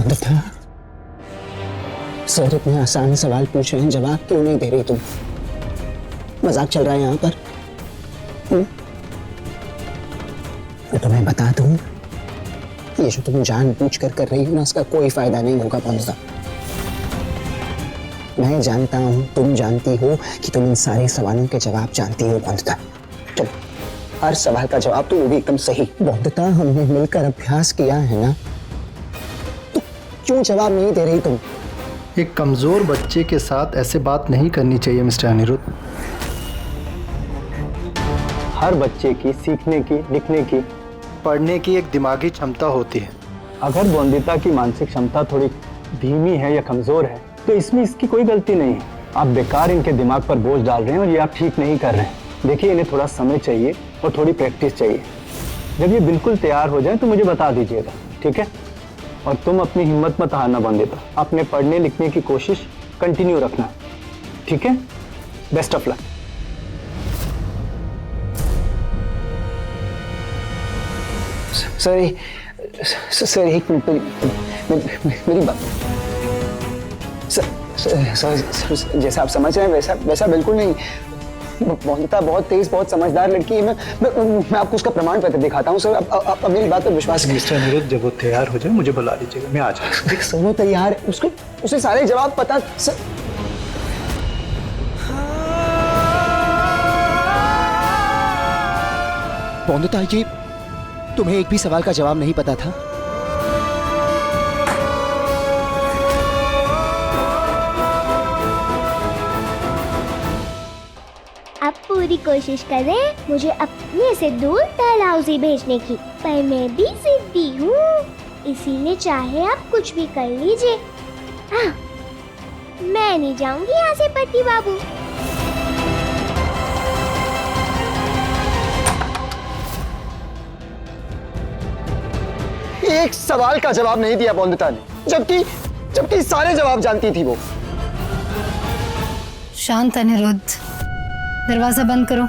Bandita, sir इतने आसान सवाल पूछ रहे हैं, जवाब क्यों नहीं दे रही तुम? मजाक चल रहा है यहाँ पर? तो तुम्हें बता दूं, ये जो तुम जानबूझ कर रही हो ना, इसका कोई फायदा नहीं होगा बंदिता। मैं जानता हूं, तुम जानती हो कि तुम इन सारे सवालों के जवाब जानती हो बंदिता। चलो, हर सवाल का जवाब तो वो भी एकदम सही। बंदिता, हमने मिलकर अभ्यास किया है ना, तो क्यों जवाब नहीं दे रही तुम? एक कमजोर बच्चे के साथ ऐसे बात नहीं करनी चाहिए मिस्टर अनिरुद्ध। हर बच्चे की सीखने की, लिखने की, पढ़ने की एक दिमागी क्षमता होती है। अगर बंदिता की मानसिक क्षमता थोड़ी धीमी है या कमजोर है तो इसमें इसकी कोई गलती नहीं है। आप बेकार इनके दिमाग पर बोझ डाल रहे हैं और ये आप ठीक नहीं कर रहे हैं। देखिए, इन्हें थोड़ा समय चाहिए और थोड़ी प्रैक्टिस चाहिए। जब ये बिल्कुल तैयार हो जाए तो मुझे बता दीजिएगा, ठीक है? और तुम अपनी हिम्मत मत हारना बंदिता, अपने पढ़ने लिखने की कोशिश कंटिन्यू रखना, ठीक है? Best of luck. सर एक मिनट, मेरी बात। सर जैसा आप समझ रहे हैं वैसा बिल्कुल नहीं। बंदिता बहुत तेज, बहुत समझदार लड़की है। मैं आपको उसका प्रमाण पत्र दिखाता हूँ सर। आप मेरी बात पर विश्वास करें। मिस्टर अनिरुद्ध, जब वो तैयार हो जाए मुझे बुला लीजिएगा, मैं आ जाऊँगा। सर वो तैयार है, उसको उसे सारे जवाब पता। सर बंदिता, ये तुम्हें एक भी सवाल का जवाब नहीं पता था? अब पूरी कोशिश करें मुझे अपने से दूर डलहौजी भेजने की, पर मैं भी जिद्दी हूँ, इसीलिए चाहे आप कुछ भी कर लीजिए, हाँ, मैं नहीं जाऊंगी यहाँ से पति बाबू। एक सवाल का जवाब नहीं दिया बंदिता ने, जबकि सारे जवाब जानती थी वो। शांत अनिरुद्ध, दरवाजा बंद करो।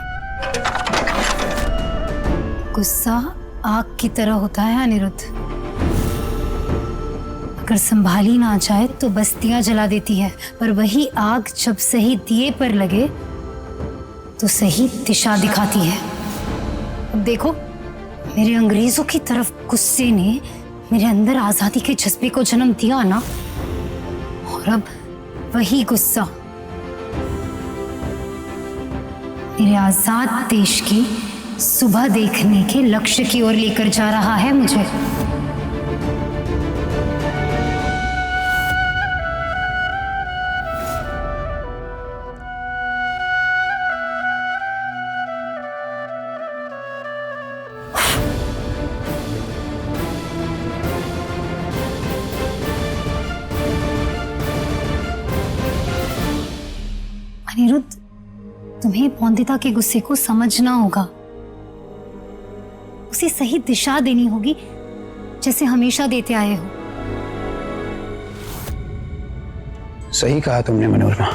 गुस्सा आग की तरह होता है अनिरुद्ध, अगर संभाली ना जाए तो बस्तियां जला देती है, पर वही आग जब सही दिए पर लगे तो सही दिशा दिखाती है। अब देखो, मेरे अंग्रेजों की तरफ गुस्से ने मेरे अंदर आजादी के जज्बे को जन्म दिया ना, और अब वही गुस्सा मेरे आजाद देश की सुबह देखने के लक्ष्य की ओर लेकर जा रहा है मुझे। अनिरुद्ध, तुम्हें बंदिता के गुस्से को समझना होगा, उसे सही दिशा देनी होगी जैसे हमेशा देते आए हो। सही कहा तुमने मनोरमा,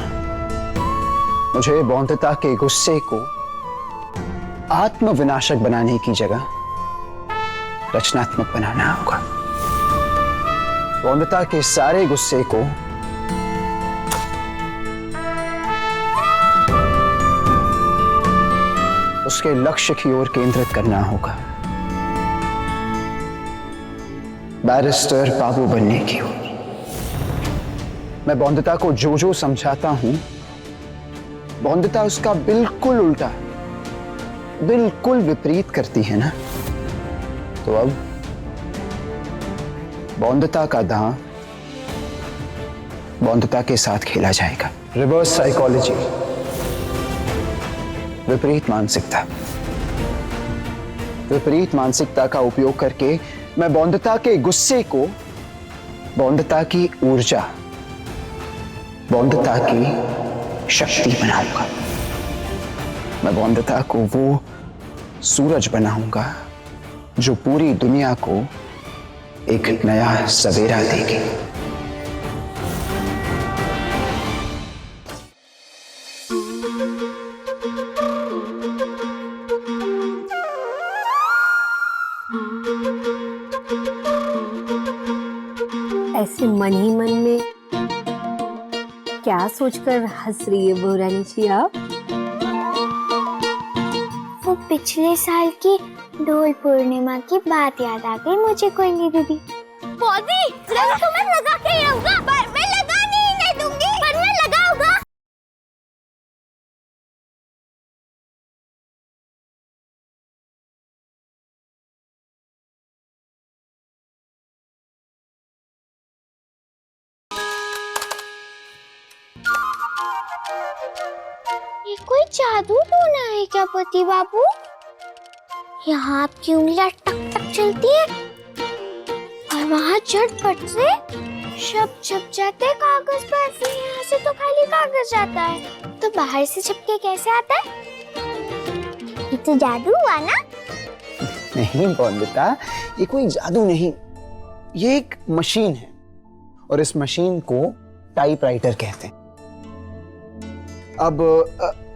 मुझे बंदिता के गुस्से को आत्मविनाशक बनाने की जगह रचनात्मक बनाना होगा। बंदिता के सारे गुस्से को उसके लक्ष्य की ओर केंद्रित करना होगा, बैरिस्टर बाबू बनने की ओर। मैं बंदिता को जो जो समझाता हूं, बंदिता उसका बिल्कुल उल्टा, बिल्कुल विपरीत करती है ना, तो अब बंदिता का दांव बंदिता के साथ खेला जाएगा। रिवर्स साइकोलॉजी, विपरीत मानसिकता। विपरीत मानसिकता का उपयोग करके मैं बंदिता के गुस्से को बंदिता की ऊर्जा, बंदिता की शक्ति बनाऊंगा। मैं बंदिता को वो सूरज बनाऊंगा जो पूरी दुनिया को एक नया सवेरा देगी। ऐसे मन ही मन में क्या सोचकर हंस रही है बहुरानी जी आप? वो पिछले साल की डोल पूर्णिमा की बात याद आ गई मुझे कोयली दीदी। बॉडी रंग तो मैं लगा के ही रहूंगा, पर मैं लगाने ही नहीं दूंगी, पर मैं लगाऊंगा। ये कोई जादू टोना है क्या पति बाबू? यहाँ आपकी उंगलियां टक टक चलती है और वहाँ झटपट से शब्द छप जाते हैं कागज पर। फिर यहाँ से तो खाली कागज जाता है, तो बाहर से छपके कैसे आता है? ये तो जादू हुआ ना? नहीं बॉन्दिता, ये कोई जादू नहीं, ये एक मशीन है और इस मशीन को टाइपराइटर कहते हैं। अब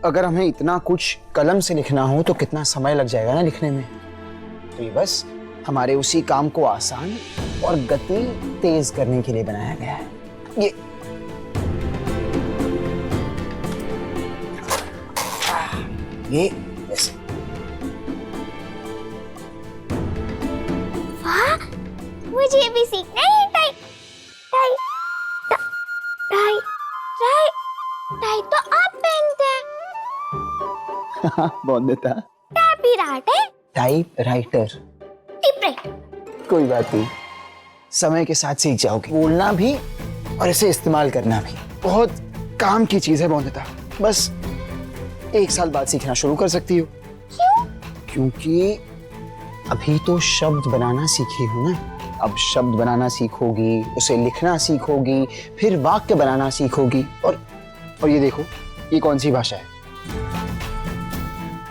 अगर हमें इतना कुछ कलम से लिखना हो तो कितना समय लग जाएगा ना लिखने में। तो ये बस हमारे उसी काम को आसान और गति तेज करने के लिए बनाया गया है। ये ऐसे। वाह, मुझे भी सीखना है tie tie tie tie tie तो आप पहनते हैं। बॉन्दिता, टाइपराइटर। कोई बात नहीं, समय के साथ सीख जाओगे, बोलना भी और इसे इस्तेमाल करना भी। बहुत काम की चीज है बॉन्दिता, बस 1 साल बाद सीखना शुरू कर सकती हो। क्यों? क्योंकि अभी तो शब्द बनाना सीखी हो ना। अब शब्द बनाना सीखोगी, उसे लिखना सीखोगी, फिर वाक्य बनाना सीखोगी। और ये देखो, ये कौन सी भाषा है?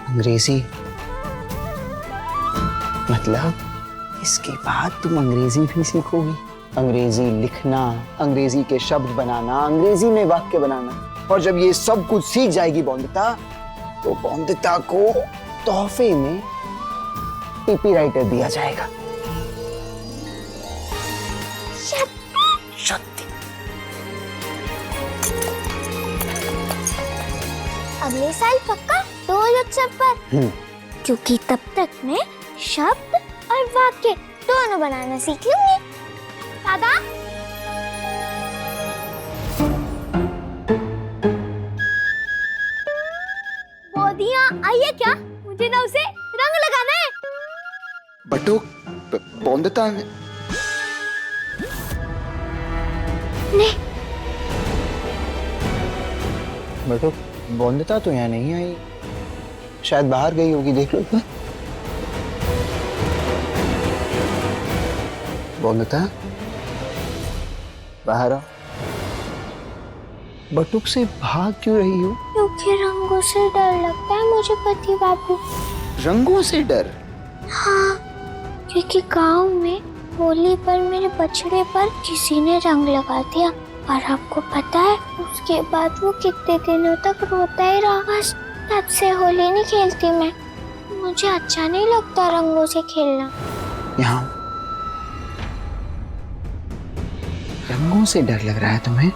अंग्रेजी। मतलब इसके बाद तुम अंग्रेजी भी सीखोगी। अंग्रेजी लिखना, अंग्रेजी के शब्द बनाना, अंग्रेजी में वाक्य बनाना। और जब ये सब कुछ सीख जाएगी बॉन्दिता, तो बॉन्दिता को तोहफे में टीपी राइटर दिया जाएगा। सत्य। अगले साल पक्का डोल उत्सव पर, क्योंकि तब तक मैं शब्द और वाक्य दोनों बनाना सीख लूंगी। दादा, बोधिया आइए क्या? मुझे ना उसे रंग लगाना है। बटो, बॉन्दिता नहीं, बटो, बॉन्दिता तो यहाँ नहीं आई, शायद बाहर गई होगी, देख लो। बॉन्दिता, बाहर आओ। बटुक से भाग क्यों रही हो? क्योंकि रंगों से डर लगता है मुझे पति बाबू। रंगों से डर? हाँ, क्योंकि गांव में होली पर मेरे बछड़े पर किसी ने रंग लगा दिया, और आपको पता है उसके बाद वो कितने दिनों तक रोता ही रहा। बस तब से होली नहीं खेलती मैं, मुझे अच्छा नहीं लगता रंगों से खेलना। यहाँ रंगों से डर लग रहा है तुम्हें?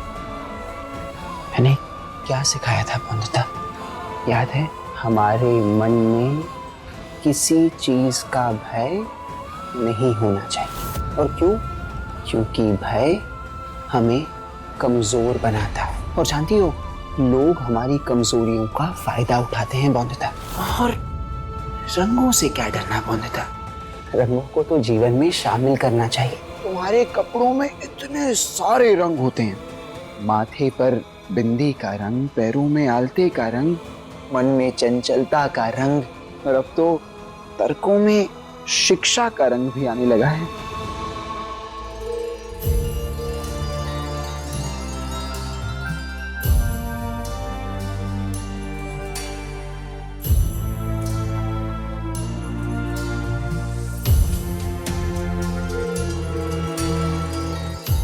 मैंने क्या सिखाया था बॉन्दिता, याद है? हमारे मन में किसी चीज का भय नहीं होना चाहिए। और क्यों? क्योंकि भय हमें कमजोर बनाता है। और जानती हो, लोग हमारी कमजोरियों का फायदा उठाते हैं बॉन्दिता। और रंगों से क्या डरना बॉन्दिता? रंगों को तो जीवन में शामिल करना चाहिए। तुम्हारे कपड़ों में इतने सारे रंग होते हैं, माथे पर बिंदी का रंग, पैरों में आलते का रंग, मन में चंचलता का रंग, और अब तो तर्कों में शिक्षा का रंग भी आने लगा है।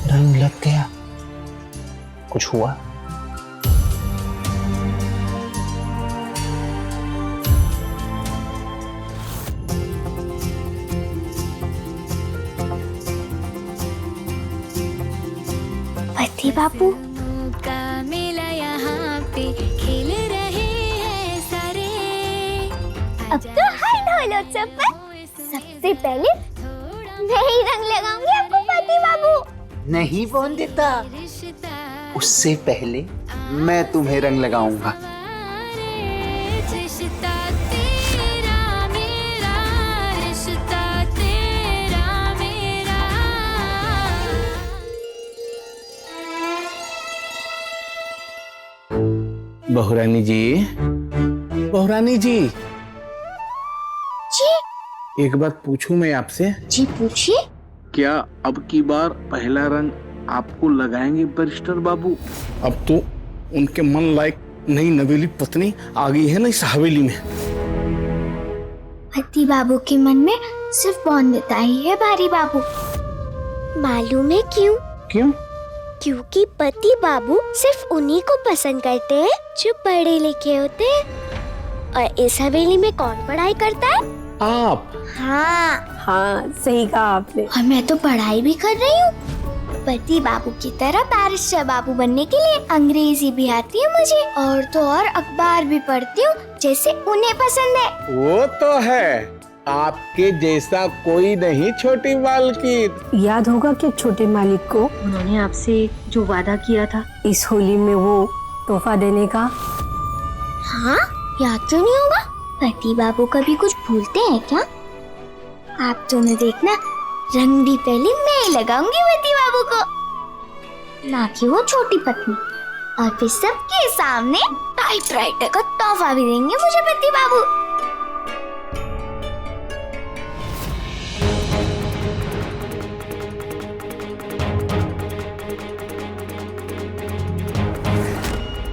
रंग लग गया, कुछ हुआ? बापू। अब तो हर ढोलोत्सव पर सबसे पहले मैं ही रंग लगाऊंगी आपको पति बाबू। नहीं बोंदिता, उससे पहले मैं तुम्हें रंग लगाऊंगा। बहुरानी जी, बहुरानी जी, जी एक बात पूछूं मैं आपसे? जी पूछिए। क्या अब की बार पहला रंग आपको लगाएंगे बैरिस्टर बाबू? अब तो उनके मन लायक नई नवेली पत्नी आ गई है ना इस हवेली में। पति बाबू के मन में सिर्फ बौंदिता ही है भारी बाबू। मालूम है क्यों? क्यों? क्योंकि पति बाबू सिर्फ उन्हीं को पसंद करते हैं जो पढ़े लिखे होते हैं। और इस हवेली में कौन पढ़ाई करता है? आप। हाँ हाँ, सही कहा आपने। और मैं तो पढ़ाई भी कर रही हूँ। पति बाबू की तरह बैरिस्टर बाबू बनने के लिए अंग्रेजी भी आती है मुझे, और तो और अखबार भी पढ़ती हूँ जैसे उन्हें पसंद है। वो तो है, आपके जैसा कोई नहीं छोटी मालकिन। याद होगा कि छोटे मालिक को उन्होंने आपसे जो वादा किया था इस होली में वो तोहफा देने का। हाँ, याद तो नहीं होगा? पति बाबू कभी कुछ भूलते हैं क्या? आप दोनों देखना, रंग भी पहले मैं ही लगाऊंगी पति बाबू को, ना कि वो छोटी पत्नी। और फिर सबके सामने टाइपराइटर का तोहफा भी देंगे मुझे पति बाबू।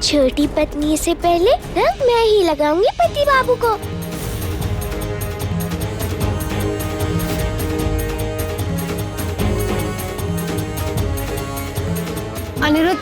छोटी पत्नी से पहले रंग मैं ही लगाऊंगी पति बाबू को। अनिरुद्ध,